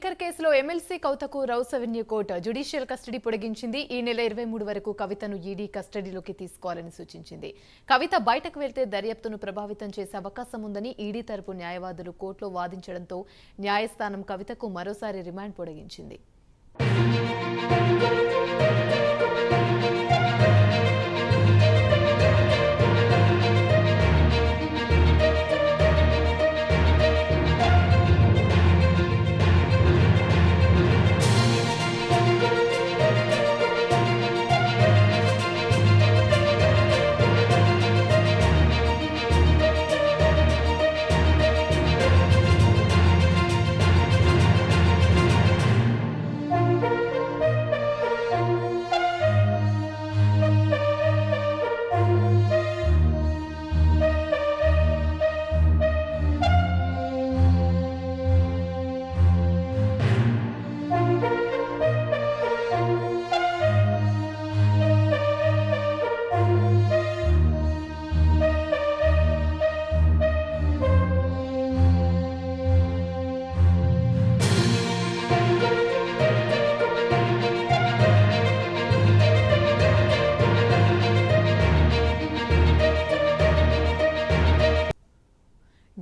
Liquor కేసులో MLC కవితకు Rouse Avenue court judicial custody పొడిగించింది. ఈ నెల 23 వరకు కవితను ఈడీ కస్టడీలోకి తీసుకోవాలని సూచించింది. కవిత బయటకు వెళ్తే దర్యాప్తును ప్రభావితం చేసే అవకాశం ఉందని ఈడీ తరపు న్యాయవాదులు కోర్టులో వాదించడంతో న్యాయస్థానం కవితకు మరోసారి రిమాండ్ పొడిగించింది.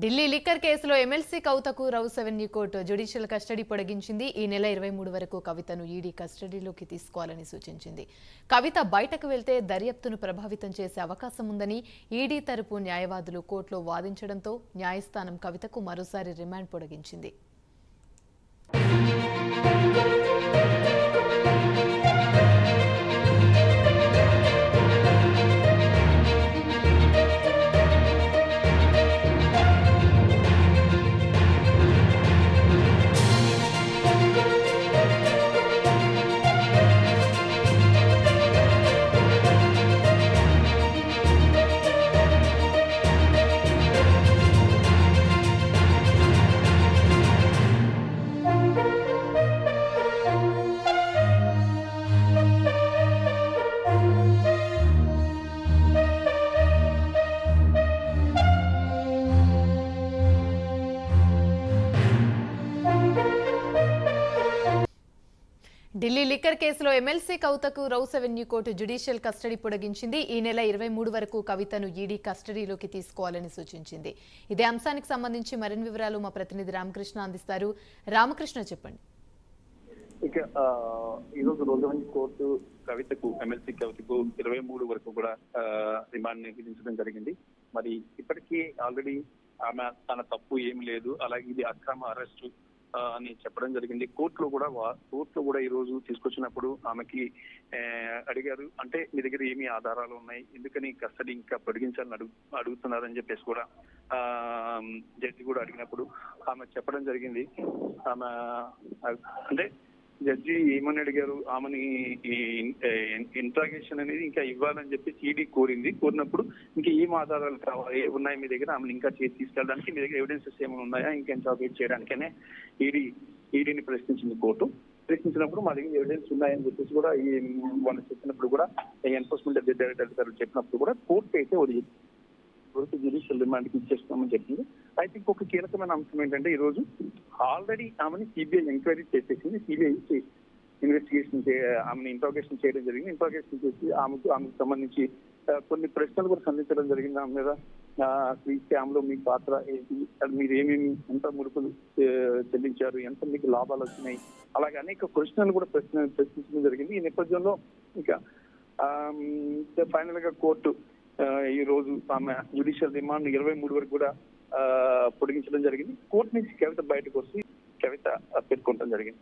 ఢిల్లీ లిక్కర్ కేసులో ఎమ్మెల్సీ కవితకు Rouse Avenue court judicial custody పొడిగించింది. ఈ నెల 23 వరకు కవితను ఈడీ కస్టడీలోకి తీసుకోవాలని సూచించింది. కవిత బయటకు వెళ్తే దర్యాప్తును ప్రభావితం చేసే అవకాశం ఉందని ఈడీ తరపు న్యాయవాదులు కోర్టులో వాదించడంతో న్యాయస్థానం కవితకు మరోసారి రిమాండ్ పొడిగించింది. ఢిల్లీ లిక్కర్ కేసులో ఎమ్మెల్సీ కవితకు Rouse Avenue court judicial custody పొడిగించింది. ఈ నెల 23 వరకు కవితను ఈడీ కస్టడీలోకి తీసుకోవాలని సూచించింది. ఇదే అంశానికి సంబంధించి మరిన్ని వివరాలు మా ప్రతినిధి రామకృష్ణ అందిస్తారు. రామకృష్ణ, చెప్పండి. ఇక ఈరోజు రోజు కోర్టు ఎమ్మెల్సీ కవితకు 23 వరకు కూడా రిమాండ్ విధించడం జరిగింది. మరి ఇప్పటికీ ఆల్రెడీ ఆమె తన తప్పు ఏమి లేదు, అలాగే ఇది అక్రమ అరెస్టు అని చెప్పడం జరిగింది. కోర్టులో కూడా ఈ రోజు తీసుకొచ్చినప్పుడు ఆమెకి అడిగారు, అంటే మీ దగ్గర ఏమి ఆధారాలు ఉన్నాయి, ఎందుకని కస్టడీ ఇంకా పొడిగించాలని అడుగుతున్నారని చెప్పేసి కూడా జడ్జి కూడా అడిగినప్పుడు ఆమె చెప్పడం జరిగింది. ఆమె అంటే జడ్జి ఏమని అడిగారు, ఆమెని ఇంట్రాగేషన్ అనేది ఇంకా ఇవ్వాలని చెప్పి ఈడీ కోరినప్పుడు ఇంకా ఏం ఆధారాలు కావాలి, ఉన్నాయి మీ దగ్గర, ఆమెను ఇంకా తీసుకెళ్ళడానికి మీ దగ్గర ఎవిడెన్సెస్ ఏమైనా ఉన్నాయా ఇంకా ఇంట్రాగేట్ చేయడానికనే ఈడీని ప్రశ్నించింది కోర్టు. ప్రశ్నించినప్పుడు మా దగ్గర ఎవిడెన్స్ ఉన్నాయని చెప్పేసి కూడా వాళ్ళు చెప్పినప్పుడు కూడా ఎన్ఫోర్స్మెంట్ డైరెక్టర్ గారు చెప్పినప్పుడు కూడా కోర్టు అయితే జ్యుడిషియల్ రిమాండ్ కి ఇచ్చేస్తామని చెప్పింది. అయితే ఇంకొక కీలకమైన అంశం ఏంటంటే, ఈ రోజు ఆల్రెడీ ఆమెని సిబిఐ ఎంక్వైరీ చేసేసింది. సిబిఐ ఇన్వెస్టిగేషన్ ఆమెను ఇంట్రాగేషన్ చేయడం జరిగింది. ఇంట్రాగేషన్ చేసి ఆమెకు సంబంధించి కొన్ని ప్రశ్నలు కూడా సంధించడం జరిగింది. ఆమె మీద ఈ స్కామ్ లో మీ పాత్ర ఏంటి, మీరు ఏమేమి ఎంత ముడుపులు చెల్లించారు, ఎంత మీకు లాభాలు వచ్చినాయి, అలాగే అనేక ప్రశ్నలు కూడా ప్రశ్నించడం జరిగింది. ఈ నేపథ్యంలో ఇంకా ఫైనల్ గా కోర్టు ఈ రోజు ఆమె జ్యుడిషియల్ రిమాండ్ 23 వరకు కూడా పొడిగించడం జరిగింది. కోర్టు నుంచి కవిత బయటకు వచ్చి కవిత పేర్కొనడం జరిగింది.